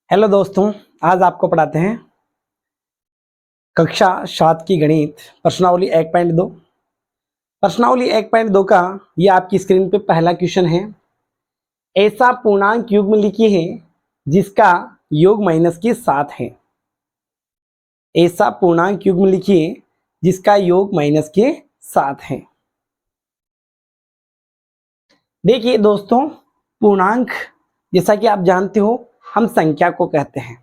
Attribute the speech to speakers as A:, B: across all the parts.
A: Hello दोस्तों, आज आपको पढ़ाते हैं कक्षा 7 की गणित प्रश्नावली 1.2। प्रश्नावली 1.2 का ये आपकी स्क्रीन पे पहला क्वेश्चन है। ऐसा पूर्णांक युग्म लिखिए जिसका योग माइनस के 7 है। ऐसा पूर्णांक युग्म लिखिए जिसका योग माइनस के 7 है। देखिए दोस्तों, पूर्णांक जैसा कि आप जानते हो हम संख्या को कहते हैं।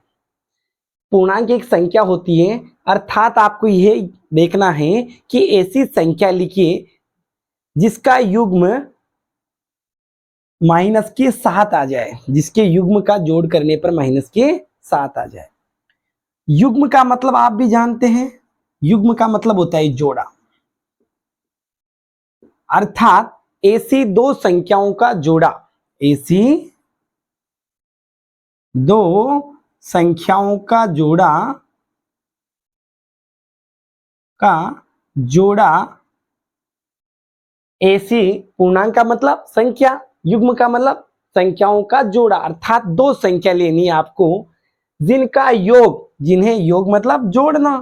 A: पूर्णांक एक संख्या होती है, अर्थात आपको यह देखना है कि ऐसी संख्या लिखिए जिसका युग्म माइनस के 7 आ जाए, जिसके युग्म का जोड़ करने पर माइनस के 7 आ जाए। युग्म का मतलब आप भी जानते हैं, युग्म का मतलब होता है जोड़ा, अर्थात ऐसी दो संख्याओं का जोड़ा, ऐसी दो संख्याओं का जोड़ा ऐसी पूर्णांक का मतलब संख्या, युग्म का मतलब संख्याओं का जोड़ा, अर्थात दो संख्या लेनी है आपको जिनका योग, जिन्हें योग मतलब जोड़ना,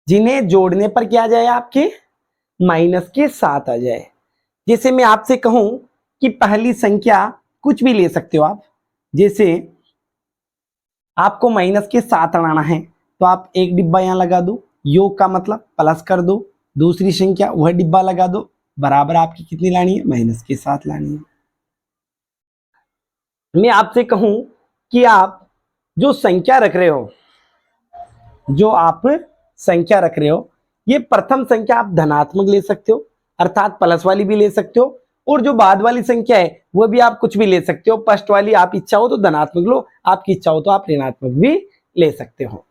A: जिन्हें जोड़ने पर क्या आ जाए आपके माइनस के 7 आ जाए। जैसे मैं आपसे कहूं कि पहली संख्या कुछ भी ले सकते हो आप, जैसे आपको माइनस के 7 लाना है तो आप एक डिब्बा यहां लगा दो, योग का मतलब प्लस कर दो, दूसरी संख्या वह डिब्बा लगा दो, बराबर आपकी कितनी लानी है, माइनस के 7 लानी है। मैं आपसे कहूं कि आप जो संख्या रख रहे हो, ये प्रथम संख्या आप धनात्मक ले सकते हो, अर्थात प्लस वाली भी ले सकते हो, और जो बाद वाली संख्या है वह भी आप कुछ भी ले सकते हो। फर्स्ट वाली आप इच्छा हो तो धनात्मक लो, आपकी इच्छा हो तो आप ऋणात्मक भी ले सकते हो।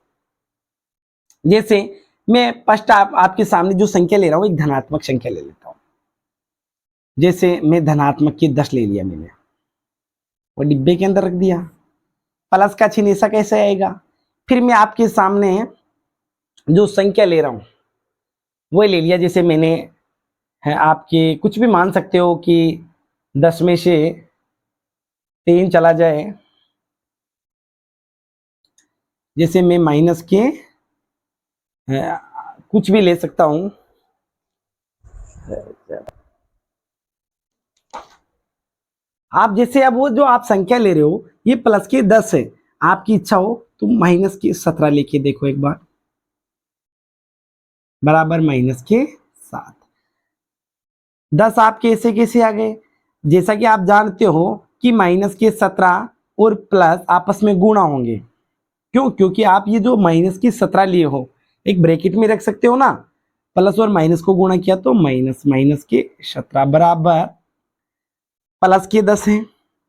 A: जैसे मैं फर्स्ट आपके सामने जो संख्या ले रहा हूं एक धनात्मक संख्या ले लेता हूं। जैसे मैं धनात्मक की 10 ले लिया, मैंने वो डिब्बे के अंदर रख दिया। प्लस का चिन्ह ऐसा कैसे आएगा, फिर मैं आपके सामने जो संख्या ले रहा हूं वो ले लिया, जैसे मैंने है आपके कुछ भी मान सकते हो कि 10 में से 3 चला जाए, जैसे मैं माइनस के कुछ भी ले सकता हूं। आप जैसे अब वो जो आप संख्या ले रहे हो ये प्लस के 10 है, आपकी इच्छा हो तो माइनस के 17 लेके देखो एक बार, बराबर माइनस के 7। 10 आपके ऐसे कैसे आ गए, जैसा कि आप जानते हो कि माइनस के 17 और प्लस आपस में गुणा होंगे। क्यों, क्योंकि आप ये जो माइनस की 17 लिए हो एक ब्रैकेट में रख सकते हो ना, प्लस और माइनस को गुणा किया तो माइनस माइनस के 17 बराबर प्लस के 10 है।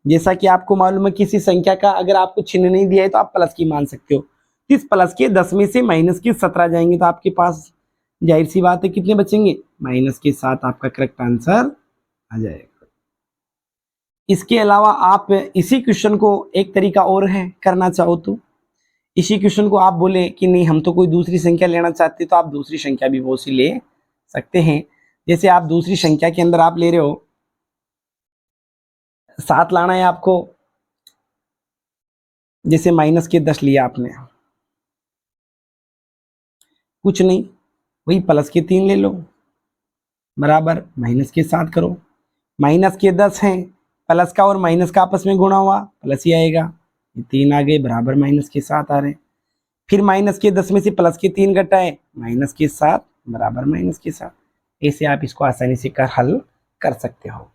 A: जैसा कि आपको मालूम है किसी संख्या का अगर आपको चिन्ह नहीं दिया है तो आप प्लस की मान सकते हो। इस प्लस के 10 में से माइनस के 17 जाएंगे तो आपके पास जाहिर सी बात है कितने बचेंगे, माइनस के 7 आपका करेक्ट आंसर आ जाएगा। इसके अलावा आप इसी क्वेश्चन को एक तरीका और है करना चाहो तो, इसी क्वेश्चन को आप बोले कि नहीं हम तो कोई दूसरी संख्या लेना चाहते तो आप दूसरी संख्या भी बहुत सी ले सकते हैं। जैसे आप दूसरी संख्या के अंदर आप ले रहे हो 7 लाना है आपको, जैसे माइनस के 10 लिया आपने, कुछ नहीं वही प्लस के 3 ले लो, बराबर माइनस के 7 करो। माइनस के 10 हैं, प्लस का और माइनस का आपस में गुणा हुआ प्लस ही आएगा, ये 3 आ गए बराबर माइनस के 7 आ रहे हैं। फिर माइनस के 10 में से प्लस के 3 घटाए, माइनस के 7 बराबर माइनस के 7। ऐसे आप इसको आसानी से हल कर सकते हो।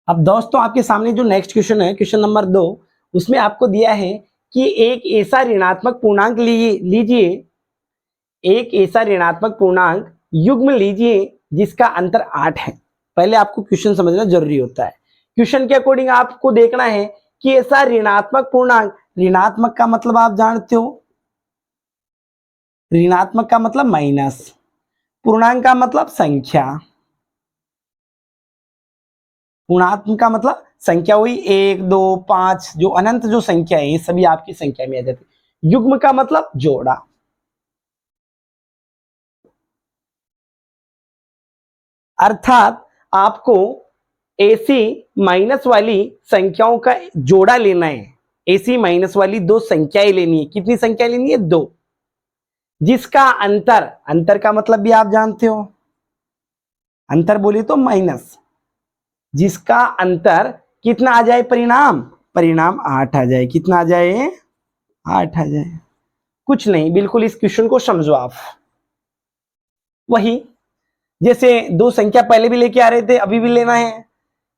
A: अब दोस्तों आपके सामने जो नेक्स्ट क्वेश्चन है, क्वेश्चन नंबर 2, उसमें आपको दिया है कि एक ऐसा ऋणात्मक पूर्णांक लीजिए, एक ऐसा ऋणात्मक पूर्णांक युग्म लीजिए जिसका अंतर 8 है। पहले आपको क्वेश्चन समझना जरूरी होता है। क्वेश्चन के अकॉर्डिंग आपको देखना है कि ऐसा ऋणात्मक पूर्णांक, ऋणात्मक का मतलब आप जानते हो, ऋणात्मक का मतलब माइनस, पूर्णांक का मतलब संख्या, पूर्णात्मक का मतलब संख्या हुई 1 2 5, जो अनंत जो संख्या है ये सभी आपकी संख्या में आ जाती है। युग्म का मतलब जोड़ा, अर्थात आपको ऐसी माइनस वाली संख्याओं का जोड़ा लेना है, ऐसी माइनस वाली दो संख्याएं लेनी है। कितनी संख्या लेनी है? दो, जिसका अंतर, अंतर का मतलब भी आप जानते हो, अंतर बोले तो माइनस, जिसका अंतर कितना आ जाए? परिणाम, परिणाम 8 आ जाए। कितना आ जाए? 8 आ जाए। कुछ नहीं, बिल्कुल इस क्वेश्चन को समझो आप। वही जैसे दो संख्या पहले भी लेके आ रहे थे, अभी भी लेना है।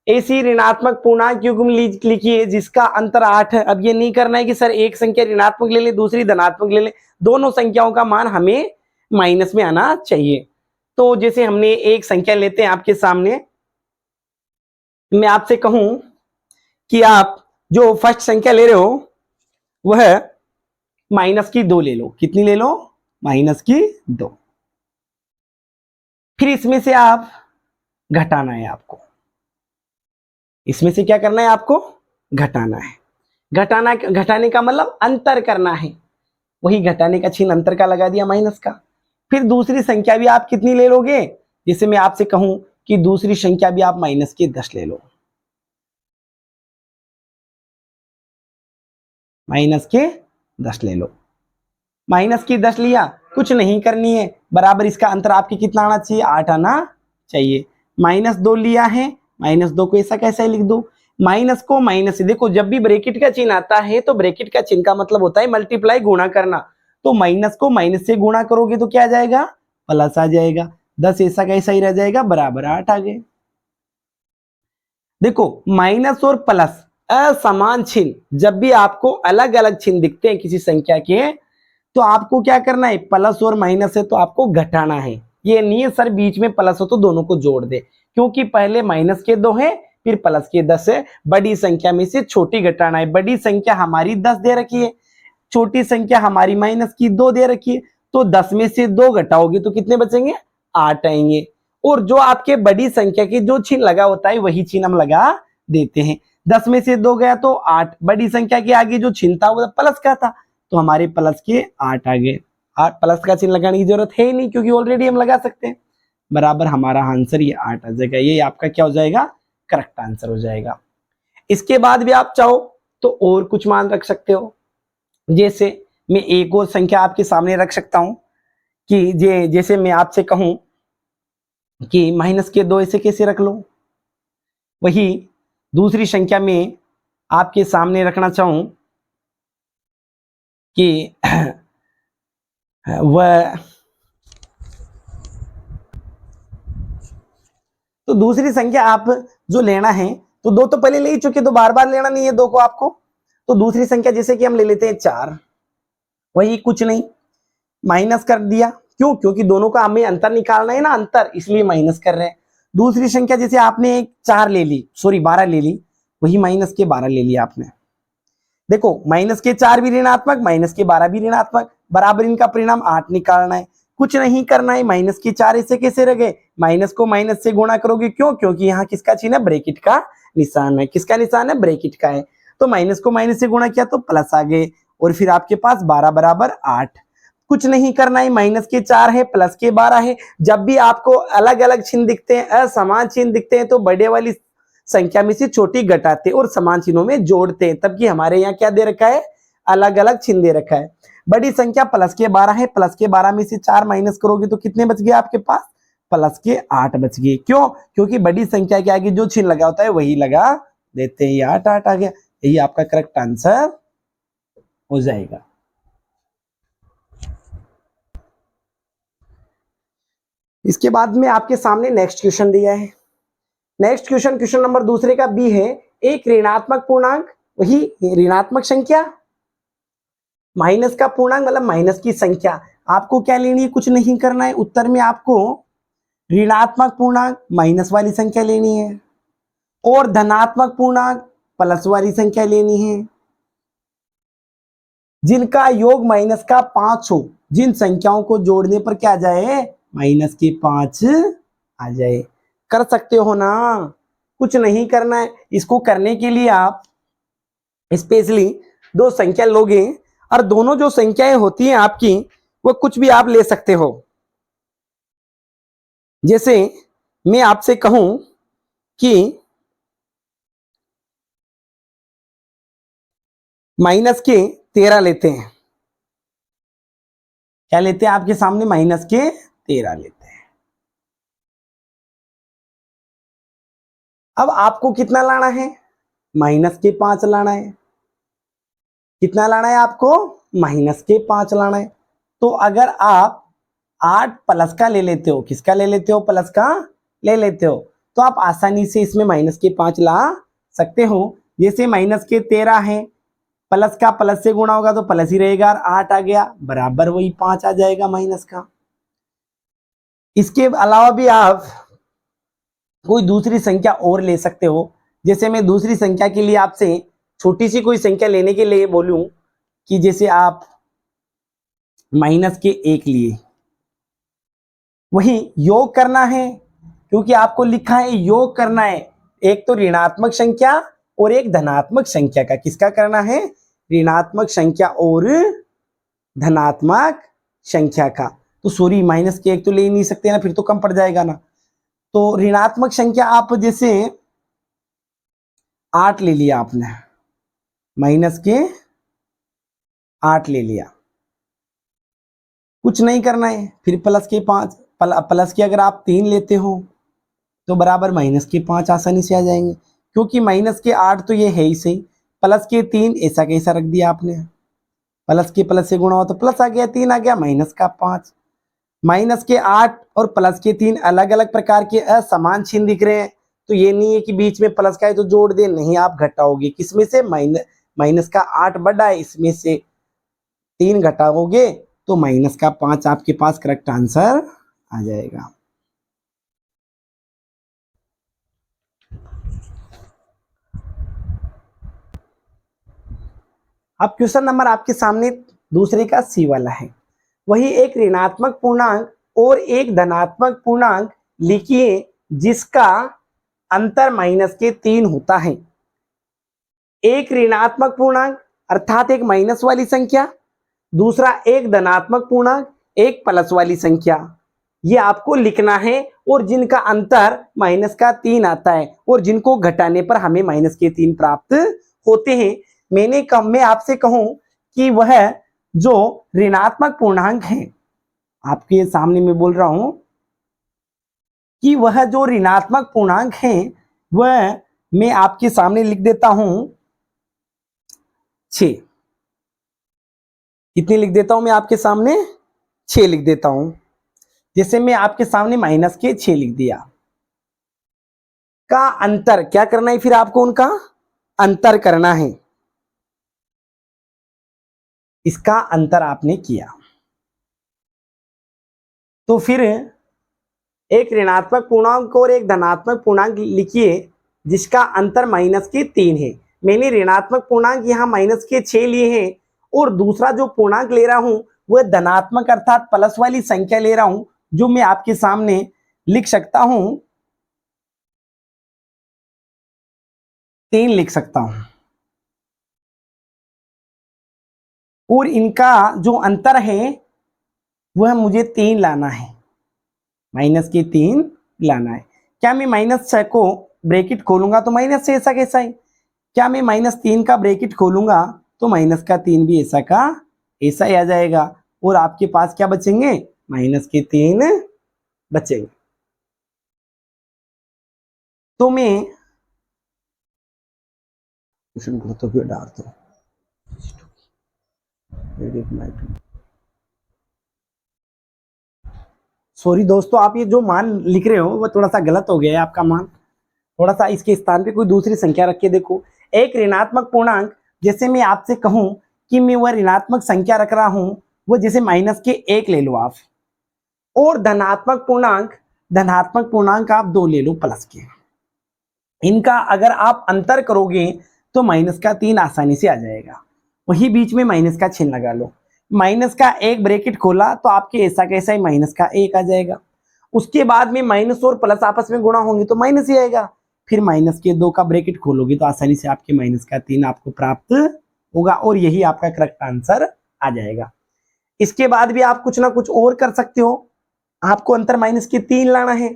A: ऐसी ऋणात्मक पूर्णांक युग्म लिखिए जिसका अंतर 8 है। अब ये नहीं करना है कि सर एक संख्या ऋणात्मक ले ले, दूसरी धनात्मक ले ले, दोनों संख्याओं का मान हमें माइनस में आना चाहिए। तो जैसे हमने एक संख्या लेते हैं आपके सामने, मैं आपसे कहूं कि आप जो फर्स्ट संख्या ले रहे हो वह माइनस की 2 ले लो। कितनी ले लो? माइनस की 2। फिर इसमें से आप घटाना है आपको, इसमें से क्या करना है आपको? घटाना है। घटाना, घटाने का मतलब अंतर करना है। वही घटाने का चिन्ह अंतर का लगा दिया, माइनस का। फिर दूसरी संख्या भी आप कितनी ले लोगे? जैसे मैं आपसे कहूं कि दूसरी संख्या भी आप माइनस की 10 ले लो, माइनस के 10 ले लो। माइनस की 10 लिया, कुछ नहीं करनी है, बराबर इसका अंतर आपके कितना आना चाहिए? 8 आना चाहिए। -2 लिया है, -2 को ऐसा कैसा ही लिख दो। माइनस को माइनस से, देखो जब भी ब्रैकेट का चिन्ह आता है तो ब्रैकेट का चिन्ह का मतलब होता है मल्टीप्लाई, गुणा करना। तो माइनस को माइनस से गुणा करोगे तो क्या आ जाएगा? प्लस आ जाएगा। 10 ऐसा कैसा ही रह जाएगा, बराबर 8 आ गए। देखो माइनस और प्लस असमान चिन्ह, जब भी आपको अलग अलग चिन्ह दिखते हैं किसी संख्या के, तो आपको क्या करना है? प्लस और माइनस है तो आपको घटाना है। ये नहीं है सर बीच में प्लस हो तो दोनों को जोड़ दे, क्योंकि पहले माइनस के 2 है फिर प्लस के 10 है। बड़ी संख्या में से छोटी घटाना है। बड़ी संख्या हमारी 10 दे रखी है, छोटी संख्या हमारी माइनस की 2 दे रखी है। तो 10 में से 2 घटाओगे तो कितने बचेंगे? 8 आएंगे। और जो आपके बड़ी संख्या की जो चिन्ह लगा होता है वही चिन्ह हम लगा देते हैं। 10 में से 2 गया तो 8। बड़ी संख्या के आगे जो चिन्ह था वो प्लस का था, तो हमारे प्लस के 8 आ गए। 8 प्लस का चिन्ह लगाने की जरूरत है ही नहीं, क्योंकि ऑलरेडी हम लगा सकते हैं। बराबर हमारा आंसर ये 8 आ जाएगा। ये आपका क्या हो जाएगा? करेक्ट आंसर हो जाएगा। इसके बाद भी आप चाहो तो और कुछ मान रख सकते हो। जैसे मैं एक और संख्या आपके सामने रख सकता हूं कि जैसे मैं आपसे कहूं कि -2 ऐसे कैसे रख लो। वही दूसरी संख्या में आपके सामने रखना चाहूं कि वह, तो दूसरी संख्या आप जो लेना है, तो 2 तो पहले ले ही चुके, तो बार बार लेना नहीं है 2 को आपको। तो दूसरी संख्या जैसे कि हम ले लेते हैं 4, वही कुछ नहीं, माइनस कर दिया। क्यों? क्योंकि दोनों का हमें अंतर निकालना है ना, अंतर, इसलिए माइनस कर रहे हैं। दूसरी संख्या जैसे आपने 4 ले ली, सॉरी 12 ले ली, वही माइनस के 12 ले लिया आपने। देखो माइनस के 4 भी ऋणात्मक, माइनस के 12 भी ऋणात्मक, बराबर इनका परिणाम 8 निकालना है। कुछ नहीं करना है। माइनस के 4 ऐसे कैसे रह गए? माइनस को माइनस से गुणा करोगे। क्यों? क्योंकि यहाँ किसका चिन्ह है? ब्रैकेट का निशान है। किसका निशान है? ब्रैकेट का है। तो माइनस को माइनस से गुणा किया तो प्लस आ गए, और फिर आपके पास 12 बराबर 8। कुछ नहीं करना है। माइनस के 4 है, प्लस के 12 है। जब भी आपको अलग अलग चिन्ह दिखते हैं, असमान चिन्ह दिखते हैं, तो बड़े वाली संख्या में से छोटी घटाते और समान चिन्हों में जोड़ते हैं। तब कि हमारे यहाँ क्या दे रखा है? अलग अलग चिन्ह दे रखा है। बड़ी संख्या प्लस के 12 है, प्लस के 12 में से 4 माइनस करोगे तो कितने बच गए आपके पास? प्लस के 8 बच गए। क्यों? क्योंकि बड़ी संख्या के आगे जो चिन्ह लगा होता है वही लगा देते हैं। ये 8 8 आ गया। यही आपका करेक्ट आंसर हो जाएगा। इसके बाद में आपके सामने नेक्स्ट क्वेश्चन दिया है। नेक्स्ट क्वेश्चन, क्वेश्चन नंबर दूसरे का बी है, एक ऋणात्मक पूर्णांक, वही ऋणात्मक संख्या, माइनस का पूर्णांक मतलब माइनस की संख्या। आपको क्या लेनी है? कुछ नहीं करना है। उत्तर में आपको ऋणात्मक पूर्णांक माइनस वाली संख्या लेनी है, और धनात्मक पूर्णांक प्लस वाली संख्या लेनी है, जिनका योग माइनस का 5 हो। जिन संख्याओं को जोड़ने पर क्या आ जाए? माइनस के 5 आ जाए। कर सकते हो ना, कुछ नहीं करना है। इसको करने के लिए आप स्पेशली 2 संख्या लोगे, और दोनों जो संख्याएं होती हैं आपकी वो कुछ भी आप ले सकते हो। जैसे मैं आपसे कहूं कि माइनस के 13 लेते हैं, क्या लेते हैं आपके सामने, माइनस के 13 लेते हैं। अब आपको कितना लाना है, माइनस के 5 लाना है। कितना लाना है आपको, माइनस के 5 लाना है। तो अगर आप 8 प्लस का ले लेते हो, किसका ले लेते हो, प्लस का ले लेते हो, तो आप आसानी से इसमें माइनस के 5 ला सकते हो। जैसे माइनस के 13 है, प्लस का प्लस से गुणा होगा तो प्लस ही रहेगा, 8 आ गया, बराबर वही 5 आ जाएगा माइनस का। इसके अलावा भी आप कोई दूसरी संख्या और ले सकते हो। जैसे मैं दूसरी संख्या के लिए आपसे छोटी सी कोई संख्या लेने के लिए बोलूं कि जैसे आप माइनस के 1 लिए, वही योग करना है, क्योंकि आपको लिखा है योग करना है। एक तो ऋणात्मक संख्या और एक धनात्मक संख्या का, किसका करना है, ऋणात्मक संख्या और धनात्मक संख्या का। तो सॉरी, माइनस के 1 तो ले ही नहीं सकते ना, फिर तो कम पड़ जाएगा ना। तो ऋणात्मक संख्या आप जैसे 8 ले लिया आपने, माइनस के 8 ले लिया, कुछ नहीं करना है। फिर प्लस के 5, प्लस के अगर आप 3 लेते हो तो बराबर माइनस के 5 आसानी से आ जाएंगे, क्योंकि माइनस के 8 तो ये है ही सही, प्लस के 3 ऐसा कैसा रख दिया आपने, प्लस के प्लस से गुणा हो तो प्लस आ गया, 3 आ गया, माइनस का 5। माइनस के 8 और प्लस के 3 अलग अलग प्रकार के असमान चिन्ह दिख रहे हैं, तो ये नहीं है कि बीच में प्लस का है तो जोड़ दे, नहीं, आप घटाओगे, किसमें से, माइनस का 8 बढ़ा है, इसमें से 3 घटाओगे तो माइनस का 5 आपके पास करेक्ट आंसर आ जाएगा। अब क्वेश्चन नंबर आपके सामने दूसरे का सी वाला है। वही एक ऋणात्मक पूर्णांक और एक धनात्मक पूर्णांक लिखिए जिसका अंतर माइनस के 3 होता है। एक ऋणात्मक पूर्णांक अर्थात एक माइनस वाली संख्या, दूसरा एक धनात्मक पूर्णांक, एक प्लस वाली संख्या, ये आपको लिखना है, और जिनका अंतर माइनस का 3 आता है और जिनको घटाने पर हमें माइनस के 3 प्राप्त होते हैं। मैं आपसे कहूं कि वह जो ऋणात्मक पूर्णांक है, आपके सामने मैं बोल रहा हूं कि वह जो ऋणात्मक पूर्णांक है वह मैं आपके सामने लिख देता हूं 6। कितनी लिख देता हूं मैं आपके सामने, 6 लिख देता हूं। जैसे मैं आपके सामने माइनस के 6 लिख दिया, का अंतर क्या करना है, फिर आपको उनका अंतर करना है, इसका अंतर आपने किया। तो फिर एक ऋणात्मक पूर्णांक और एक धनात्मक पूर्णांक लिखिए जिसका अंतर माइनस के 3 है। मैंने ऋणात्मक पूर्णांक यहां माइनस के 6 लिए हैं, और दूसरा जो पूर्णांक ले रहा हूं वह धनात्मक अर्थात प्लस वाली संख्या ले रहा हूं, जो मैं आपके सामने लिख सकता हूं 3 लिख सकता हूं, और इनका जो अंतर है वह मुझे 3 लाना है, माइनस के 3 लाना है। क्या मैं माइनस 6 को ब्रैकेट खोलूंगा तो माइनस 6 ऐसा कैसा है, क्या मैं माइनस 3 का ब्रैकेट खोलूंगा तो माइनस का 3 भी ऐसा का ऐसा ही आ जाएगा, और आपके पास क्या बचेंगे, माइनस के 3 बचेंगे। तो मैं क्वेश्चन को तो क्यों डालता हूं, सॉरी दोस्तों, आप ये जो मान लिख रहे हो वो थोड़ा सा गलत हो गया है आपका मान, थोड़ा सा इसके स्थान पे कोई दूसरी संख्या रख के देखो। एक ऋणात्मक पूर्णांक, जैसे मैं आपसे कहूं कि मैं वह ऋणात्मक संख्या रख रहा हूं, वो जैसे माइनस के 1 ले लो आप, और धनात्मक पूर्णांक आप 2 ले लो प्लस के। इनका अगर आप अंतर करोगे तो माइनस का 3 आसानी से आ जाएगा, वही बीच में माइनस का चिन्ह लगा लो, माइनस का 1 ब्रैकेट खोला तो आपके ऐसा कैसा ही माइनस का 1 आ जाएगा। उसके बाद में माइनस और प्लस आपस में गुणा होंगे तो माइनस ही आएगा, फिर माइनस के 2 का ब्रैकेट खोलोगे तो आसानी से आपके माइनस का 3 आपको प्राप्त होगा, और यही आपका करेक्ट आंसर आ जाएगा। इसके बाद भी आप कुछ ना कुछ और कर सकते हो, आपको अंतर माइनस के 3 लाना है,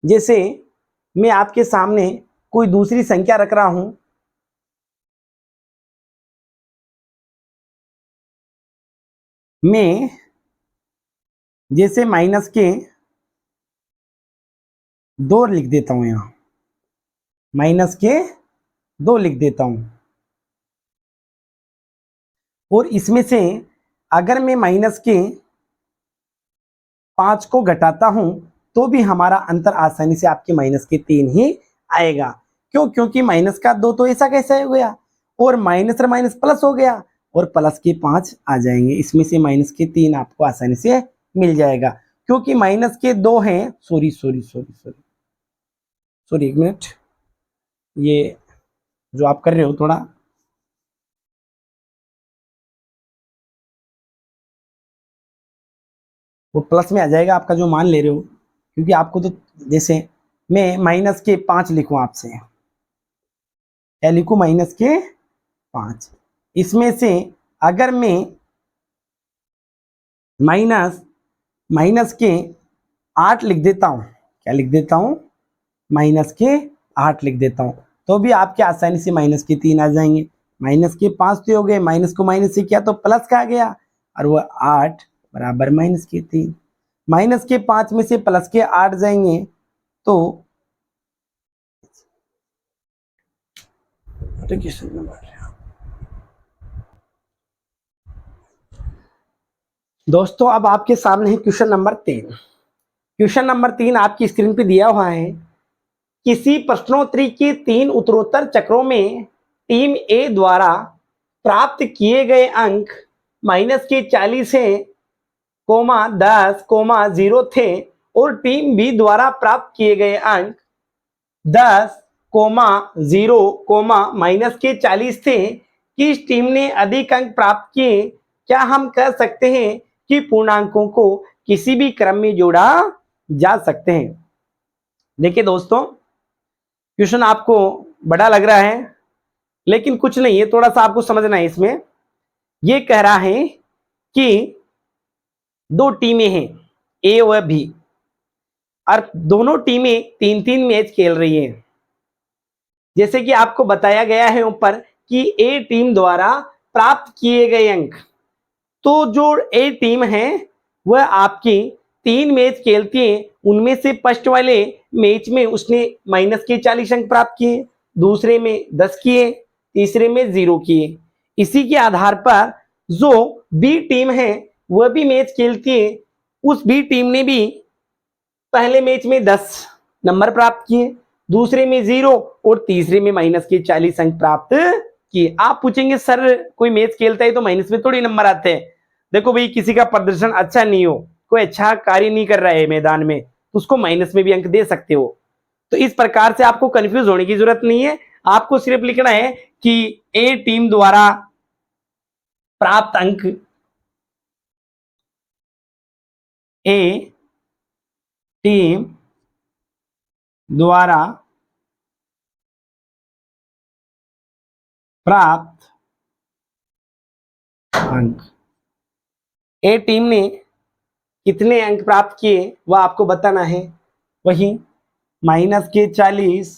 A: जैसे मैं आपके सामने कोई दूसरी संख्या रख रहा हूं, मैं जैसे माइनस के 2 लिख देता हूं, यहां माइनस के 2 लिख देता हूं, और इसमें से अगर मैं माइनस के 5 को घटाता हूं तो भी हमारा अंतर आसानी से आपके माइनस के 3 ही आएगा। क्यों? क्योंकि माइनस का 2 तो ऐसा कैसे हो गया, और माइनस और माइनस प्लस हो गया, और प्लस के 5 आ जाएंगे, इसमें से माइनस के 3 आपको आसानी से मिल जाएगा। क्योंकि माइनस के 2 हैं, sorry sorry sorry sorry sorry, एक मिनट, ये जो आप कर रहे हो थोड़ा, वो प्लस में आ जाएगा आपका जो मान ले रहे हो, क्योंकि आपको तो, जैसे मैं माइनस के 5 लिखूं आपसे, क्या लिखूं, माइनस के 5, इसमें से अगर मैं माइनस माइनस के 8 लिख देता हूं, क्या लिख देता हूं, माइनस के 8 लिख देता हूं, तो भी आपके आसानी से माइनस के 3 आ जाएंगे। माइनस के 5 तो हो गए, माइनस को माइनस से किया तो प्लस का आ गया, और वो 8 बराबर माइनस के 3, माइनस के 5 में से प्लस के 8 जाएंगे तो क्वेश्चन नंबर, दोस्तों अब आपके सामने है क्वेश्चन नंबर 3। क्वेश्चन नंबर 3 आपकी स्क्रीन पे दिया हुआ है, किसी प्रश्नोत्तरी के 3 उत्तरोत्तर चक्रों में टीम ए द्वारा प्राप्त किए गए अंक माइनस के 40 है, कोमा 10 कोमा 0 थे, और टीम बी द्वारा प्राप्त किए गए अंक 10 कोमा 0 कोमा माइनस के 40 थे। किस टीम ने अधिक अंक प्राप्त किए? क्या हम कह सकते हैं कि पूर्णांकों को किसी भी क्रम में जोड़ा जा सकते हैं? देखिए दोस्तों, क्वेश्चन आपको बड़ा लग रहा है, लेकिन कुछ नहीं है, थोड़ा सा आपको समझना है। इसमें यह कह रहा है कि 2 टीमें हैं, ए व बी, और दोनों टीमें 3-3 मैच खेल रही हैं। जैसे कि आपको बताया गया है ऊपर कि ए टीम द्वारा प्राप्त किए गए अंक, तो जो ए टीम है वह आपकी 3 मैच खेलती है, उनमें से फर्स्ट वाले मैच में उसने माइनस के 40 अंक प्राप्त किए, दूसरे में 10 किए, तीसरे में 0 किए। इसी के आधार पर जो बी टीम है वह भी मैच खेलती है, उस बी टीम ने भी पहले मैच में 10 नंबर प्राप्त किए, दूसरे में 0, और तीसरे में माइनस के 40 अंक प्राप्त किए। आप पूछेंगे सर कोई मैच खेलता है तो माइनस में थोड़ी नंबर आते हैं। देखो भाई, किसी का प्रदर्शन अच्छा नहीं हो, कोई अच्छा कार्य नहीं कर रहा है मैदान में, तो उसको माइनस में भी अंक दे सकते हो। तो इस प्रकार से आपको कंफ्यूज होने की जरूरत नहीं है, आपको सिर्फ लिखना है कि ए टीम द्वारा प्राप्त अंक, ए टीम द्वारा प्राप्त अंक, ए टीम ने कितने अंक प्राप्त किए वह आपको बताना है। वही माइनस के 40,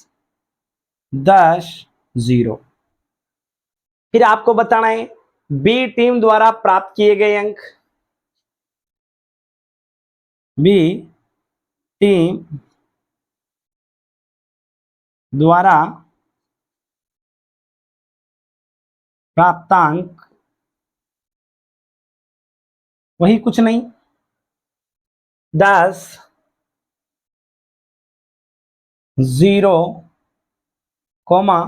A: 10, 0। फिर आपको बताना है बी टीम द्वारा प्राप्त किए गए अंक, बी टीम द्वारा प्राप्तांक, वही कुछ नहीं, 10, 0 कोमा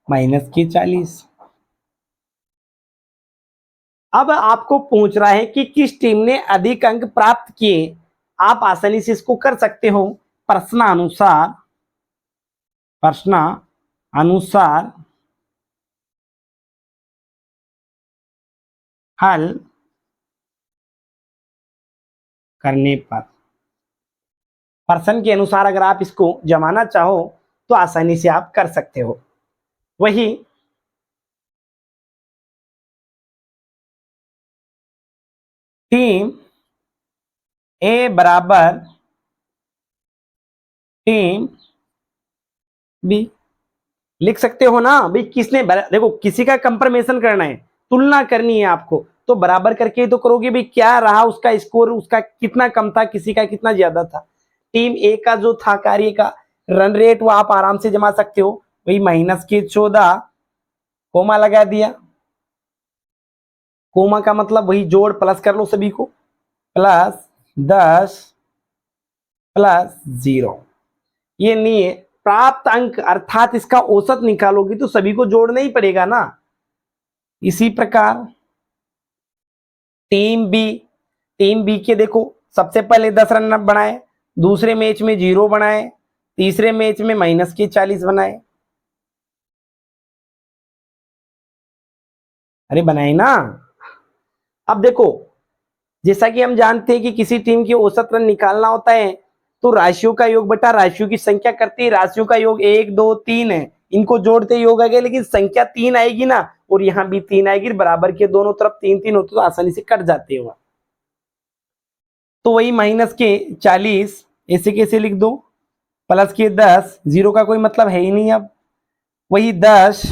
A: माइनस के 40। अब आपको पूछ रहा है कि किस टीम ने अधिक अंक प्राप्त किए। आप आसानी से इसको कर सकते हो, प्रश्नानुसार, प्रश्नानुसार हल करने पर, प्रश्न के अनुसार अगर आप इसको जमाना चाहो तो आसानी से आप कर सकते हो। वही टीम ए बराबर टीम बी। लिख सकते हो ना भाई, किसने देखो किसी का कंपैरिजन करना है, तुलना करनी है आपको, तो बराबर करके तो करोगे भाई, क्या रहा उसका स्कोर, उसका कितना कम था, किसी का कितना ज्यादा था। टीम ए का जो था कार्य का रन रेट वो आप आराम से जमा सकते हो, वही -14, कोमा लगा दिया, कोमा का मतलब वही जोड़ प्लस कर लो सभी को, +10 +0, ये नहीं है। प्राप्त अंक अर्थात इसका औसत निकालोगी तो सभी को जोड़ना ही पड़ेगा ना। इसी प्रकार टीम बी के देखो, सबसे पहले 10 रन बनाए, दूसरे मैच में 0 बनाए, तीसरे मैच में -40 बनाए, अरे बनाए ना। अब देखो, जैसा कि हम जानते हैं कि किसी टीम की औसत रन निकालना होता है तो राशियों का योग बटा राशियों की संख्या करती है, राशियों का योग 1 2 3 है, इनको जोड़ते योग आ गया, लेकिन संख्या 3 आएगी ना, और यहां भी 3 आएगी, बराबर के दोनों तरफ 3 3 होते तो आसानी से कट जाते हो। तो वही -40 ऐसे कैसे लिख दो, +10, 0 का कोई मतलब है ही नहीं। अब वही 10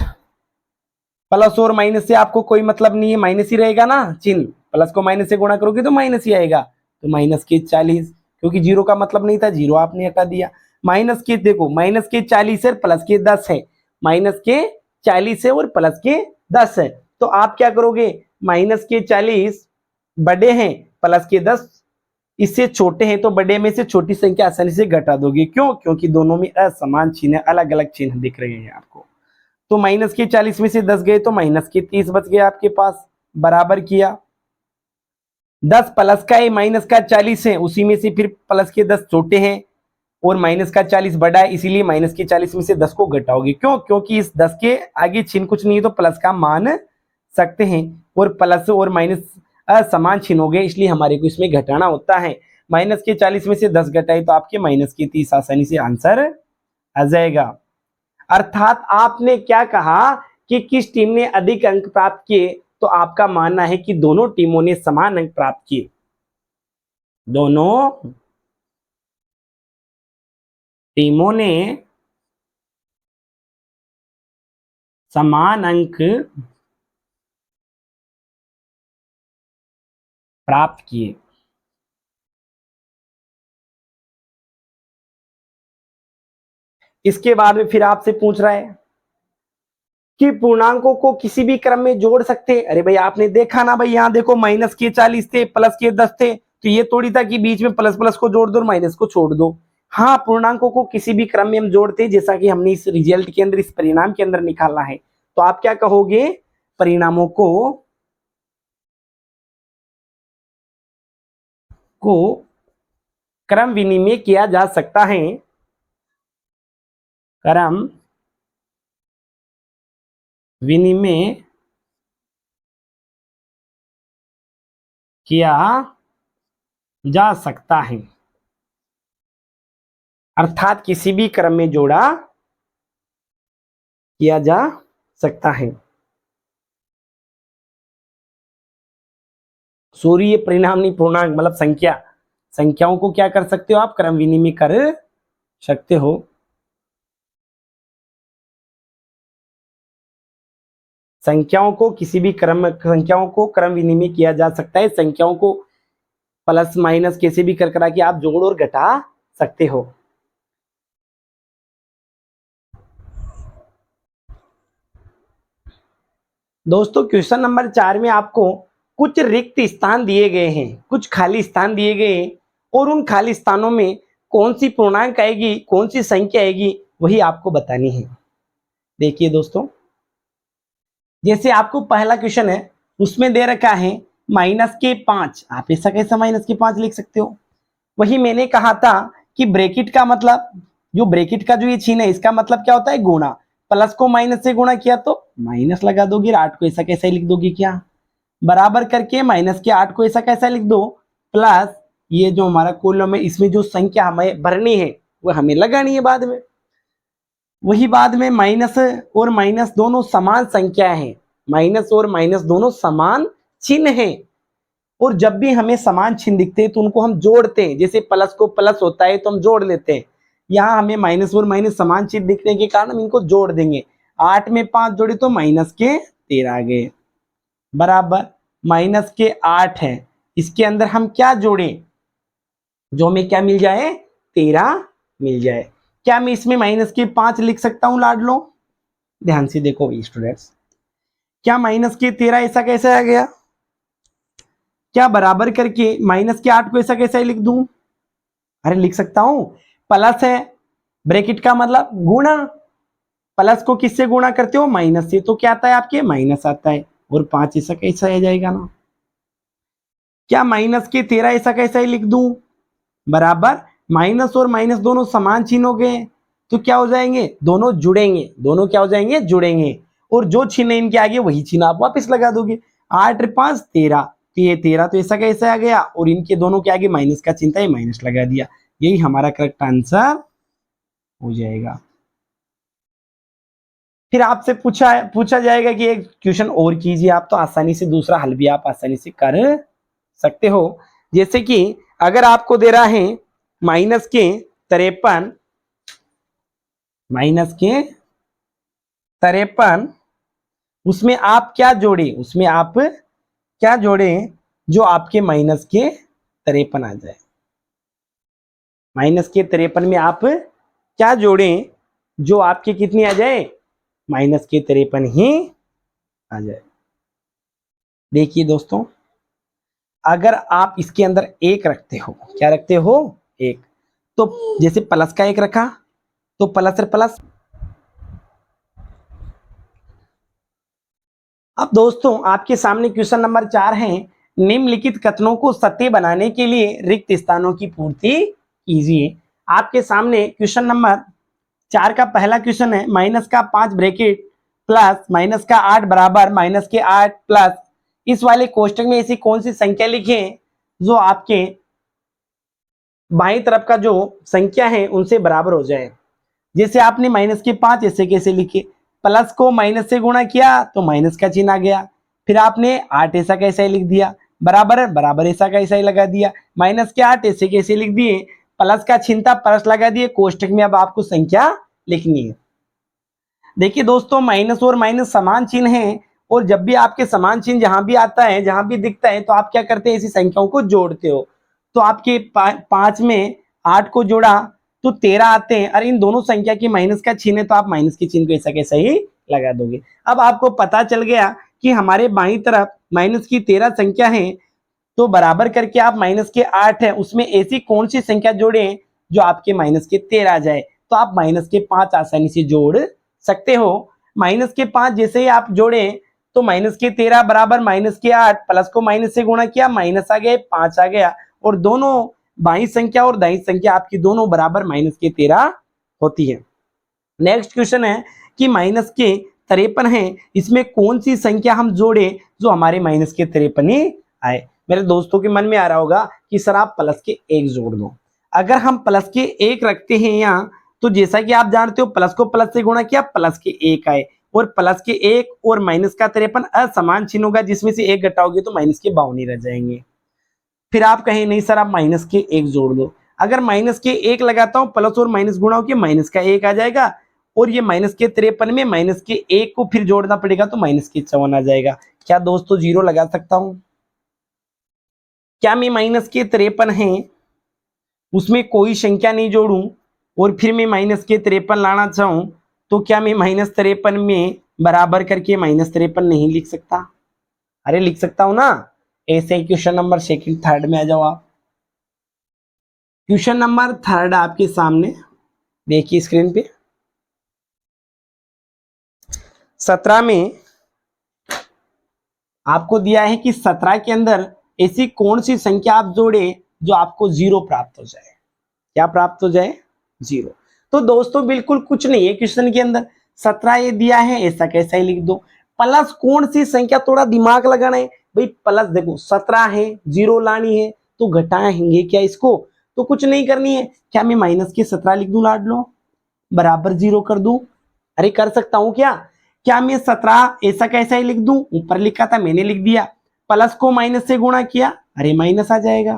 A: प्लस और माइनस से आपको कोई मतलब नहीं है, माइनस ही रहेगा ना चिन्ह, प्लस को माइनस से गुणा करोगे तो माइनस ही आएगा, तो -40, क्योंकि 0 का मतलब नहीं था, 0 आपने हटा दिया। देखो -40 है, +10 है, -40 है और +10 है, तो आप क्या करोगे, -40 बड़े हैं, +10 इससे छोटे हैं, तो बड़े में से छोटी संख्या आसानी से घटा दोगे, क्यों, क्योंकि दोनों में असमान चिन्ह, अलग अलग चिन्ह दिख रहे हैं आपको। तो -40 में से 10 गए तो -30 बच गए आपके पास, बराबर किया, 10 प्लस का है, माइनस का 40 है, उसी में से फिर प्लस के 10 छोटे हैं और माइनस का 40 बड़ा है, इसीलिए -40 में से 10 को घटाओगे, क्यों, क्योंकि इस 10 के आगे चिन्ह कुछ नहीं है तो प्लस का मान सकते हैं, और प्लस और माइनस असमान चिन्ह हो गए, इसलिए हमारे को इसमें घटाना होता है। -40 में से 10 घटाए तो आपके -30 आसानी से आंसर आ जाएगा। अर्थात आपने क्या कहा कि किस टीम ने अधिक अंक प्राप्त किए, तो आपका मानना है कि दोनों टीमों ने समान अंक प्राप्त किए, दोनों टीमों ने समान अंक प्राप्त किए। इसके बाद में फिर आपसे पूछ रहा है कि पूर्णांकों को किसी भी क्रम में जोड़ सकते हैं। अरे भाई आपने देखा ना भाई, यहां देखो -40 थे, +10 थे, तो ये थोड़ी था कि बीच में प्लस प्लस को जोड़ दो और माइनस को छोड़ दो। हाँ, पूर्णांकों को किसी भी क्रम में हम जोड़ते हैं, जैसा कि हमने इस रिजल्ट के अंदर, इस परिणाम के अंदर निकालना है, तो आप क्या कहोगे, परिणामों को क्रम विनिमय किया जा सकता है, क्रम विनिमय किया जा सकता है, अर्थात किसी भी क्रम में जोड़ा किया जा सकता है। सॉरी, ये परिणाम नहीं, पूर्णांक मतलब संख्याओं को क्या कर सकते हो आप, क्रम विनिमय कर सकते हो। संख्याओं को क्रम विनिमय किया जा सकता है, संख्याओं को प्लस माइनस कैसे भी कर करा के आप जोड़ और घटा सकते हो। दोस्तों, क्वेश्चन नंबर 4 में आपको कुछ रिक्त स्थान दिए गए हैं, कुछ खाली स्थान दिए गए हैं, और उन खाली स्थानों में कौन सी पूर्णांक आएगी, कौन सी संख्या आएगी, वही आपको बतानी है। देखिए दोस्तों, जैसे आपको पहला क्वेश्चन है, उसमें दे रखा है -5, आप ऐसा कैसा -5 लिख सकते हो। वही मैंने कहा था कि ब्रैकेट का मतलब, जो ब्रैकेट का जो ये चिन्ह है, इसका मतलब क्या होता है, गुणा, प्लस को माइनस से गुणा किया तो माइनस लगा दोगे, 8 को ऐसा कैसा लिख दोगे, क्या बराबर करके -8 को ऐसा कैसा लिख दो, प्लस ये जो हमारा कॉलम है, इसमें जो संख्या हमें भरनी है वो हमें लगानी है बाद में। वही बाद में माइनस और माइनस दोनों समान संख्या है, माइनस और माइनस दोनों समान चिन्ह है, और जब भी हमें समान चिन्ह दिखते हैं तो उनको हम जोड़ते हैं, जैसे प्लस को प्लस होता है तो हम जोड़ लेते हैं, यहाँ हमें माइनस और माइनस समान चीज दिखने के कारण हम इनको जोड़ देंगे। 8 में 5 जोड़े तो माइनस के 13 आ गए, बराबर माइनस के 8 है, इसके अंदर हम क्या जोड़े, जो हमें क्या मिल जाए, 13 मिल जाए। क्या मैं इसमें माइनस के 5 लिख सकता हूं लाडलो? ध्यान से देखो स्टूडेंट्स, क्या माइनस के 13 ऐसा कैसे आ गया? क्या बराबर करके माइनस के 8 को ऐसा कैसे लिख दूं? अरे लिख सकता हूं, प्लस है, ब्रैकेट का मतलब गुणा, प्लस को किससे गुणा करते हो, माइनस से, तो क्या आता है आपके, माइनस आता है, और 5 ऐसा कैसा आ जाएगा ना। क्या माइनस के 13 ऐसा कैसा ही लिख दूं, बराबर माइनस और माइनस दोनों समान चिन्ह हो गए, तो क्या हो जाएंगे, दोनों जुड़ेंगे, दोनों क्या हो जाएंगे, जुड़ेंगे, और जो चिन्ह इनके आगे वही चिन्ह आप वापस लगा दोगे। 8 5 13, तो ये 13 तो ऐसा कैसे आ गया, और इनके दोनों के आगे माइनस का चिन्ह था, ये माइनस लगा दिया, यही हमारा करेक्ट आंसर हो जाएगा। फिर आपसे पूछा जाएगा कि एक क्वेश्चन और कीजिए आप, तो आसानी से दूसरा हल भी आप आसानी से कर सकते हो। जैसे कि अगर आपको दे रहा है माइनस के 53, माइनस के 53, उसमें आप क्या जोड़े, उसमें आप क्या जोड़े जो आपके माइनस के 53 आ जाए। माइनस के 53 में आप क्या जोड़ें जो आपके कितनी आ जाए, माइनस के 53 ही आ जाए। देखिए दोस्तों, अगर आप इसके अंदर एक रखते हो, क्या रखते हो, एक, तो जैसे प्लस का एक रखा तो प्लस और प्लस। अब दोस्तों आपके सामने क्वेश्चन नंबर 4 है, निम्नलिखित कथनों को सत्य बनाने के लिए रिक्त स्थानों की पूर्ति कीजिए। आपके सामने क्वेश्चन नंबर 4 का पहला क्वेश्चन है, माइनस का 5 ब्रैकेट प्लस माइनस का 8 बराबर माइनस के 8 प्लस, इस वाले कोष्टक में ऐसी कौन सी संख्या लिखें जो आपके बाईं तरफ का जो संख्या है उनसे बराबर हो जाए। जैसे आपने माइनस के 5 ऐसे कैसे लिखे, प्लस को माइनस से गुणा किया तो माइनस का चिन्ह आ गया, फिर आपने 8 ऐसा कैसे लिख दिया, बराबर बराबर ऐसा कैसा ही लगा दिया, माइनस के 8 ऐसे कैसे लिख दिए, प्लस का चिन्ह था प्लस लगा दिए, कोष्टक में अब आपको संख्या लिखनी है। देखिए दोस्तों, माइनस और माइनस समान चिन्ह है, और जब भी आपके समान चिन्ह जहां भी आता है, जहां भी दिखता है, तो आप क्या करते हैं, ऐसी संख्याओं को जोड़ते हो। तो आपके 5 में 8 को जोड़ा तो 13 आते हैं, और इन दोनों संख्या की माइनस का चिन्ह है, तो आप माइनस के चिन्ह को ऐसा कैसा ही लगा दोगे। अब आपको पता चल गया कि हमारे बाईं तरफ माइनस की 13 संख्या है, तो बराबर करके आप माइनस के 8 है, उसमें ऐसी कौन सी संख्या जोड़ें जो आपके माइनस के 13 आ जाए, तो आप माइनस के 5 आसानी से जोड़ सकते हो। माइनस के 5 जैसे ही आप जोड़ें तो माइनस के 13 बराबर माइनस के 8, प्लस को माइनस से गुणा किया, माइनस आ गया, 5 आ गया, और दोनों बाईं संख्या और दाईं संख्या आपकी दोनों बराबर माइनस के 13 होती है। नेक्स्ट क्वेश्चन है कि माइनस के 53 है, इसमें कौन सी संख्या हम जोड़े जो हमारे माइनस के 53 ही आए। मेरे दोस्तों के मन में आ रहा होगा कि सर आप प्लस के 1 जोड़ दो। अगर हम प्लस के 1 रखते हैं यहाँ, तो जैसा कि आप जानते हो प्लस को प्लस से गुणा किया, प्लस के 1 आए, और प्लस के 1 और माइनस का 53 असमान चिन्ह होगा, जिसमें से 1 घटाओगे तो माइनस के 52 रह जाएंगे। फिर आप कहें नहीं सर आप माइनस के 1 जोड़ दो। अगर माइनस के 1 लगाता हूं, प्लस और माइनस गुणा होकर माइनस का 1 आ जाएगा, और ये माइनस के 53 में माइनस के 1 को फिर जोड़ना पड़ेगा, तो माइनस के 54 आ जाएगा। क्या दोस्तों जीरो लगा सकता हूं? क्या मैं माइनस के 53 है उसमें कोई संख्या नहीं जोड़ूं और फिर मैं माइनस के 53 लाना चाहूं, तो क्या मैं माइनस 53 में बराबर करके माइनस 53 नहीं लिख सकता? अरे लिख सकता हूं ना। ऐसे ही क्वेश्चन नंबर सेकंड थर्ड में आ जाओ आप। क्वेश्चन नंबर थर्ड आपके सामने देखिए स्क्रीन पे, 17 में आपको दिया है कि 17 के अंदर ऐसी कौन सी संख्या आप जोड़े जो आपको 0 प्राप्त हो जाए। क्या प्राप्त हो जाए? 0। तो दोस्तों बिल्कुल कुछ नहीं है क्वेश्चन के अंदर, 17 ये दिया है, ऐसा कैसा ही लिख दो। प्लस कौन सी संख्या, थोड़ा दिमाग लगाना है भाई। प्लस देखो 17 है, 0 लानी है, तो घटाएंगे क्या इसको, तो कुछ नहीं करनी है। क्या मैं माइनस के 17 लिख दूं लाड लो, बराबर 0 कर दूं? अरे कर सकता हूं क्या मैं 17 ऐसा कैसा ही लिख दूं, ऊपर लिखा था मैंने लिख दिया, प्लस को माइनस से गुणा किया, अरे माइनस आ जाएगा।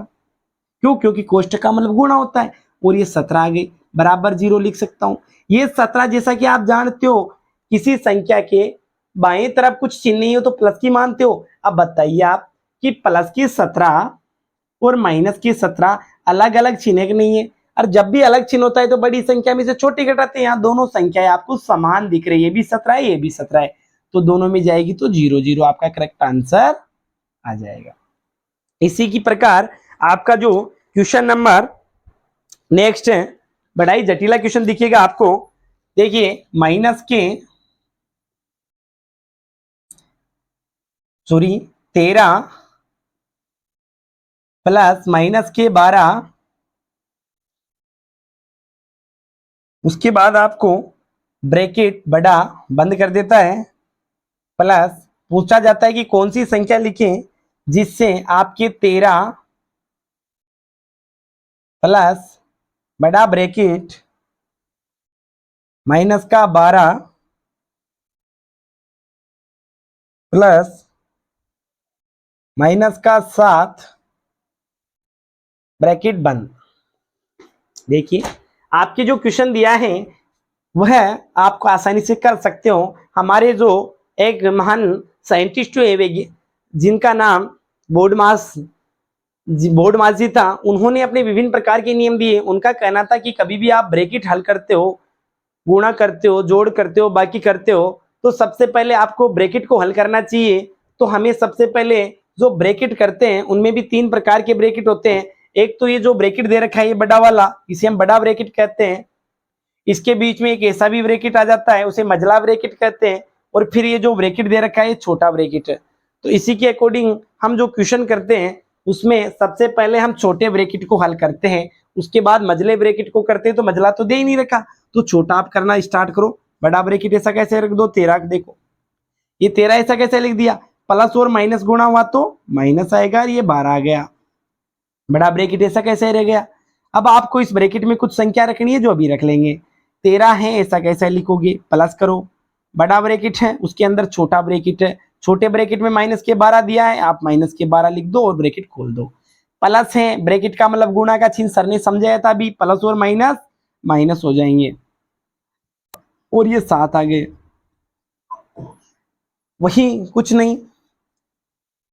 A: क्यों? क्योंकि कोष्टक का मतलब गुणा होता है, और ये 17 आ गई, बराबर 0 लिख सकता हूं। ये 17 जैसा कि आप जानते हो किसी संख्या के बाएं तरफ कुछ चिन्ह नहीं हो तो प्लस की मानते हो। अब बताइए आप कि प्लस की 17 और माइनस की 17 अलग अलग चिन्ह नहीं है, और जब भी अलग चिन्ह होता है तो बड़ी संख्या में से छोटी घटाते हैं। यहाँ दोनों संख्याएं आपको समान दिख रही है, ये भी 17 है, ये भी 17 है, तो दोनों में जाएगी तो 0 0 आपका करेक्ट आंसर आ जाएगा। इसी की प्रकार आपका जो क्वेश्चन नंबर नेक्स्ट है, बड़ा ही जटिला क्वेश्चन दिखेगा आपको। देखिए माइनस के 13 प्लस माइनस के 12, उसके बाद आपको ब्रैकेट बड़ा बंद कर देता है, प्लस पूछा जाता है कि कौन सी संख्या लिखें जिससे आपके 13 प्लस बड़ा ब्रैकेट माइनस का 12 प्लस माइनस का 7 ब्रैकेट बंद। देखिए आपके जो क्वेश्चन दिया है वह आपको आसानी से कर सकते हो। हमारे जो एक महान साइंटिस्ट हुए जिनका नाम बोर्डमास जी था, उन्होंने अपने विभिन्न प्रकार के नियम दिए। उनका कहना था कि कभी भी आप ब्रैकेट हल करते हो, गुणा करते हो, जोड़ करते हो, बाकी करते हो, तो सबसे पहले आपको ब्रैकेट को हल करना चाहिए। तो हमें सबसे पहले जो ब्रैकेट करते हैं उनमें भी 3 प्रकार के ब्रैकेट होते हैं। एक तो ये जो ब्रैकेट दे रखा है ये बड़ा वाला, इसे हम बड़ा ब्रैकेट कहते हैं। इसके बीच में एक ऐसा भी ब्रैकेट आ जाता है, उसे मझला ब्रैकेट कहते हैं। और फिर ये जो ब्रैकेट दे रखा है ये छोटा ब्रैकेट है। तो इसी के अकॉर्डिंग हम जो क्वेश्चन करते हैं उसमें सबसे पहले हम छोटे ब्रैकेट को हल करते हैं, उसके बाद मझले ब्रैकेट को करते हैं। तो मझला तो दे ही नहीं रखा, तो छोटा आप करना स्टार्ट करो। बड़ा ब्रैकेट ऐसा कैसे रख दो, 13, देखो ये 13 ऐसा कैसे लिख दिया, प्लस और माइनस गुणा हुआ तो माइनस आएगा, और ये 12 आ गया। बड़ा ब्रैकेट ऐसा कैसे रह गया। अब आपको इस ब्रैकेट में कुछ संख्या रखनी है जो अभी रख लेंगे। 13 है ऐसा कैसे लिखोगे, प्लस करो, बड़ा ब्रैकेट है उसके अंदर छोटा ब्रैकेट है, छोटे ब्रैकेट में माइनस के 12 दिया है, आप माइनस के 12 लिख दो और ब्रैकेट खोल दो। प्लस है, ब्रैकेट का मतलब गुणा का चिन्ह सर ने समझाया था अभी, प्लस और माइनस माइनस हो जाएंगे, और ये 7 आ गए। वही कुछ नहीं,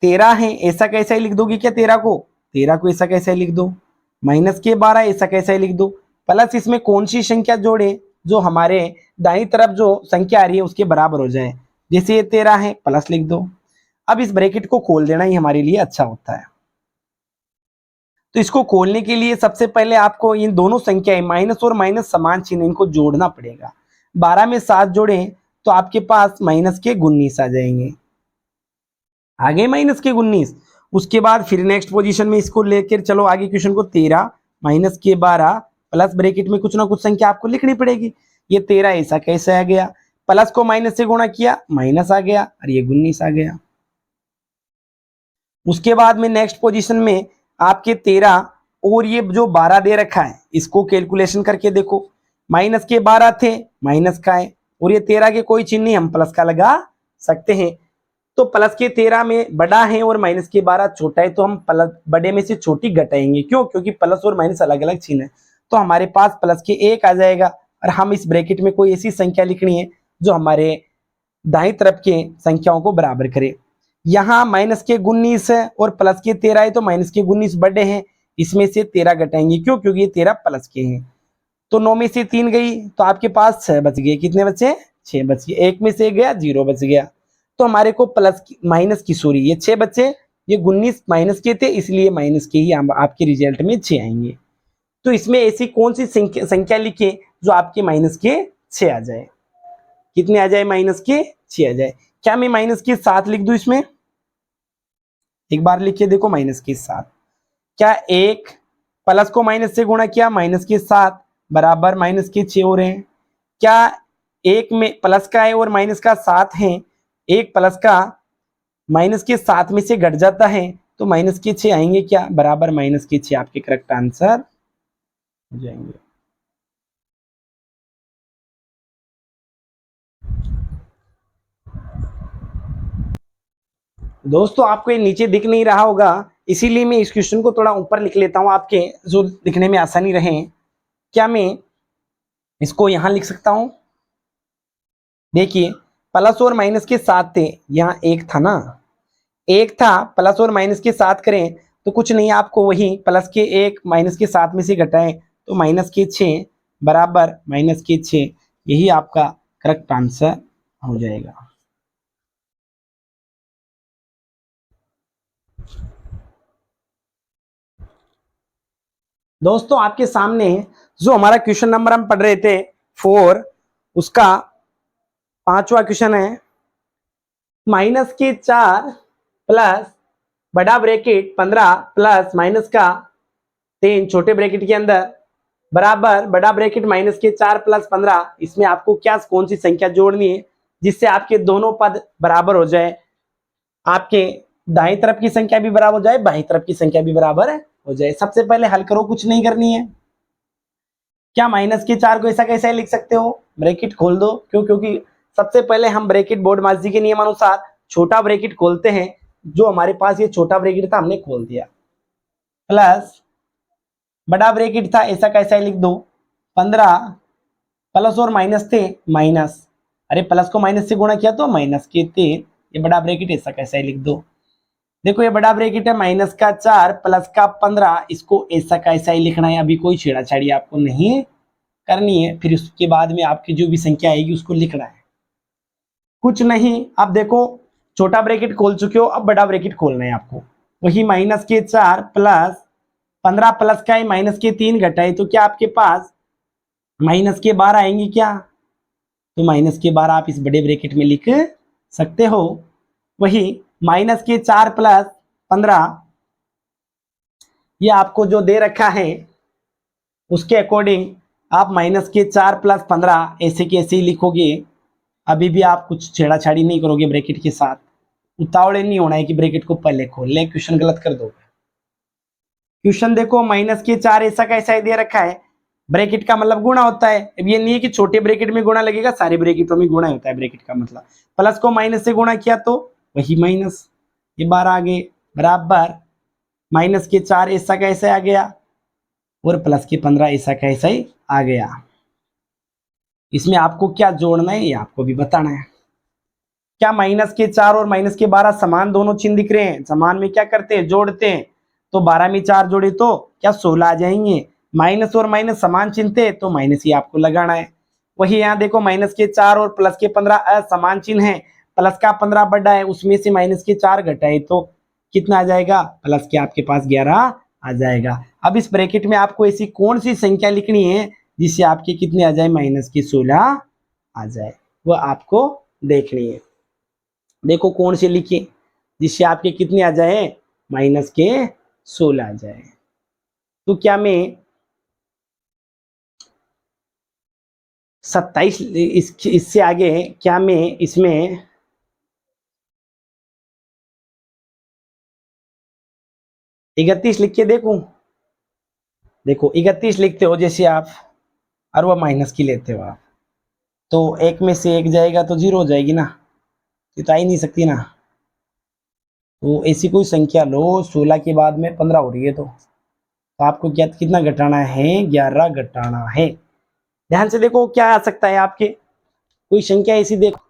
A: 13 है ऐसा कैसे लिख दोगे क्या, 13 को ऐसा कैसे लिख दो, माइनस के 12 ऐसा कैसे लिख दो, प्लस इसमें कौन सी संख्या जोड़े जो हमारे दाईं तरफ जो संख्या आ रही है उसके बराबर हो जाए। जैसे ये 13 है, प्लस लिख दो। अब इस ब्रैकेट को खोल देना ही हमारे लिए अच्छा होता है। तो इसको खोलने के लिए सबसे पहले आपको इन दोनों संख्याएं माइनस और माइनस समान चिन्ह, इनको जोड़ना पड़ेगा। 12 में 7 जोड़े तो आपके पास माइनस के 19 आ जाएंगे, आगे माइनस के 19। उसके बाद फिर नेक्स्ट पोजीशन में इसको लेकर चलो आगे क्वेश्चन को, 13 माइनस के 12 प्लस ब्रैकेट में कुछ ना कुछ संख्या आपको लिखनी पड़ेगी। ये 13 ऐसा कैसे आ गया, प्लस को माइनस से गुणा किया माइनस आ गया, और ये 19 आ गया। उसके बाद में नेक्स्ट पोजीशन में आपके 13 और ये जो 12 दे रखा है इसको कैलकुलेशन करके देखो, माइनस के 12 थे माइनस का है, और ये 13 के कोई चिन्ह नहीं, हम प्लस का लगा सकते हैं। तो प्लस के 13 में बड़ा है और माइनस के 12 छोटा है, तो हम प्लस बड़े में से छोटी घटाएंगे, क्यों, क्योंकि प्लस और माइनस अलग अलग चिन्ह है। तो हमारे पास प्लस के 1 आ जाएगा, और हम इस ब्रैकेट में कोई ऐसी संख्या लिखनी है जो हमारे दाईं तरफ के संख्याओं को बराबर करे। यहाँ माइनस के 19 है और प्लस के 13 है, तो माइनस के 19 बड़े हैं, इसमें से 13 घटाएंगे, क्यों, क्योंकि ये 13 प्लस के हैं। तो 9 में से 3 गई तो आपके पास 6 बच गए, कितने बचे, 6 बच गए, 1 में से 1 गया 0 बच गया। तो हमारे को प्लस माइनस की सॉरी ये 6 बचे, ये 19 माइनस के थे इसलिए माइनस के ही आपके रिजल्ट में 6 आएंगे। तो इसमें ऐसी कौन सी संख्या लिखे जो आपके माइनस के 6 आ जाए, कितने आ जाए, माइनस के 6 आ जाए। क्या मैं माइनस के 7 लिख दूं इसमें, एक बार लिख के देखो, माइनस के 7, क्या 1 प्लस को माइनस से गुणा किया माइनस के 7 बराबर माइनस के 6 हो रहे हैं। क्या 1 में प्लस का है और माइनस का 7 है, 1 प्लस का माइनस के 7 में से घट जाता है तो माइनस के 6 आएंगे, क्या, बराबर माइनस के 6 आपके करेक्ट आंसर हो जाएंगे। दोस्तों आपको ये नीचे दिख नहीं रहा होगा, इसीलिए मैं इस क्वेश्चन को थोड़ा ऊपर लिख लेता हूं आपके जो दिखने में आसानी रहे। क्या मैं इसको यहां लिख सकता हूं। देखिए प्लस और माइनस के साथ थे, यहाँ एक था ना, एक था, प्लस और माइनस के साथ करें तो कुछ नहीं, आपको वही प्लस के एक माइनस के साथ में से घटाएं तो माइनस के 6 बराबर माइनस के 6, यही आपका करेक्ट आंसर हो जाएगा। दोस्तों आपके सामने जो हमारा क्वेश्चन नंबर हम पढ़ रहे थे 4, उसका 5वां क्वेश्चन है, माइनस के 4 प्लस बड़ा ब्रैकेट 15 प्लस माइनस का 3 छोटे ब्रैकेट के अंदर बराबर बड़ा ब्रैकेट माइनस के 4 प्लस 15, इसमें आपको क्या कौन सी संख्या जोड़नी है जिससे आपके दोनों पद बराबर हो जाए, आपके दाएं तरफ की संख्या भी बराबर हो जाए, बाएं तरफ की संख्या भी बराबर हो जाए। सबसे पहले हल करो, कुछ नहीं करनी है। क्या माइनस के 4 को ऐसा कैसे लिख सकते हो, ब्रैकेट खोल दो, क्यों, क्योंकि सबसे पहले हम ब्रैकेट बोर्डमासी के नियम अनुसार छोटा ब्रैकेट खोलते हैं, जो हमारे पास ये छोटा ब्रैकेट था हमने खोल दिया, प्लस बड़ा ब्रैकेट था ऐसा कैसा लिख दो, 15 प्लस और माइनस थे माइनस, अरे प्लस को माइनस से गुणा किया तो माइनस के 3, ये बड़ा ब्रैकेट ऐसा कैसा लिख दो। देखो ये बड़ा ब्रैकेट है माइनस का 4 प्लस का 15, इसको ऐसा कैसा ही लिखना है, अभी कोई छेड़ाछाड़ी आपको नहीं करनी है, फिर उसके बाद में आपकी जो भी संख्या आएगी उसको लिखना है, कुछ नहीं। अब देखो छोटा ब्रैकेट खोल चुके हो, अब बड़ा ब्रैकेट खोलना है आपको, वही माइनस के 4 प्लस 15 प्लस का माइनस के 3 घटाए तो क्या आपके पास माइनस के 12 आएंगे क्या, तो माइनस के 12 आप इस बड़े ब्रैकेट में लिख सकते हो। वही माइनस के 4 प्लस 15, ये आपको जो दे रखा है उसके अकॉर्डिंग आप माइनस के 4 प्लस 15 ऐसे के ऐसे ही लिखोगे, अभी भी आप कुछ छेड़ाछाड़ी नहीं करोगे ब्रैकेट के साथ, उतावले नहीं होना है कि ब्रैकेट को पहले खोल ले, क्वेश्चन गलत कर दोगे। क्वेश्चन देखो माइनस के 4 ऐसा कैसा दे रखा है, ब्रैकेट का मतलब गुणा होता है, अब ये नहीं है कि छोटे ब्रैकेट में गुणा लगेगा, सारे ब्रैकेटों में गुणा होता है, ब्रैकेट का मतलब प्लस को माइनस से गुणा किया तो वही माइनस, ये 12 आ गए बराबर माइनस के 4 ऐसा कैसे आ गया और प्लस के 15 ऐसा कैसा ही आ गया। इसमें आपको क्या जोड़ना है ये आपको भी बताना है। क्या माइनस के 4 और माइनस के 12 समान दोनों चिन्ह दिख रहे हैं, समान में क्या करते हैं जोड़ते हैं, तो 12 में 4 जोड़े तो क्या 16 आ जाएंगे, माइनस और माइनस समान चिन्ह थे तो माइनस ही आपको लगाना है। वही यहाँ देखो माइनस के 4 और प्लस के 15 असमान चिन्ह है, प्लस का 15 बड़ा है, उसमें से माइनस के 4 घटाए तो कितना आ जाएगा, प्लस के आपके पास 11 आ जाएगा। अब इस ब्रैकेट में आपको ऐसी कौन सी संख्या लिखनी है जिससे आपके कितने आ जाए, माइनस के 16 आ जाए, वो आपको देखनी है। देखो कौन से लिखे जिससे आपके कितने आ जाए, माइनस के 16 आ जाए। तो क्या मैं 27 इससे आगे क्या मैं इसमें 31 लिख के देखूं, देखो 31 लिखते हो जैसे आप और वह माइनस की लेते हो आप, तो एक में से एक जाएगा तो 0 हो जाएगी ना, ये तो आ ही नहीं सकती ना। तो ऐसी कोई संख्या लो 16 के बाद में 15 हो रही है, तो आपको क्या कितना घटाना है, 11 घटाना है। ध्यान से देखो क्या आ सकता है आपके, कोई संख्या ऐसी देखो,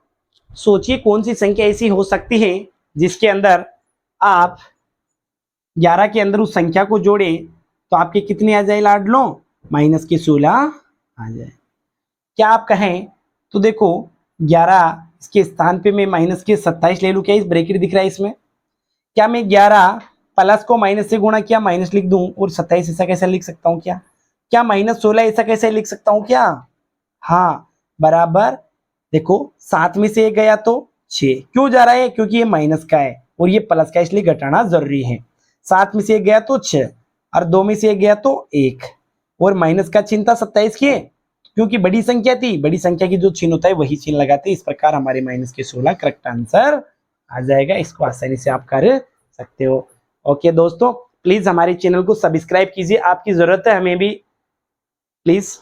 A: सोचिए कौन सी संख्या ऐसी हो सकती है जिसके अंदर आप 11 के अंदर उस संख्या को जोड़े तो आपके कितने आ जाए लाडलो, माइनस के 16 आ जाए। क्या आप कहें तो देखो 11 इसके स्थान पे मैं माइनस के 27 ले लूं, क्या इस ब्रैकेट दिख रहा है इसमें, क्या मैं 11 प्लस को माइनस से गुणा किया माइनस लिख दूं और 27 ऐसा कैसे लिख सकता हूं, क्या क्या माइनस 16 ऐसा कैसे लिख सकता हूं क्या, हाँ बराबर। देखो 7 में से एक गया तो 6 क्यों जा रहा है, क्योंकि ये माइनस का है और ये प्लस का, इसलिए घटाना जरूरी है। 7 में से एक गया तो 6 और 2 में से एक गया तो 1, और माइनस का चिन्ह था 27 के, क्योंकि बड़ी संख्या थी, बड़ी संख्या की जो चिन्ह होता है वही चिन्ह लगाते हैं। इस प्रकार हमारे माइनस के 16 करेक्ट आंसर आ जाएगा, इसको आसानी से आप कर सकते हो। ओके दोस्तों, प्लीज हमारे चैनल को सब्सक्राइब कीजिए, आपकी जरूरत है हमें भी, प्लीज।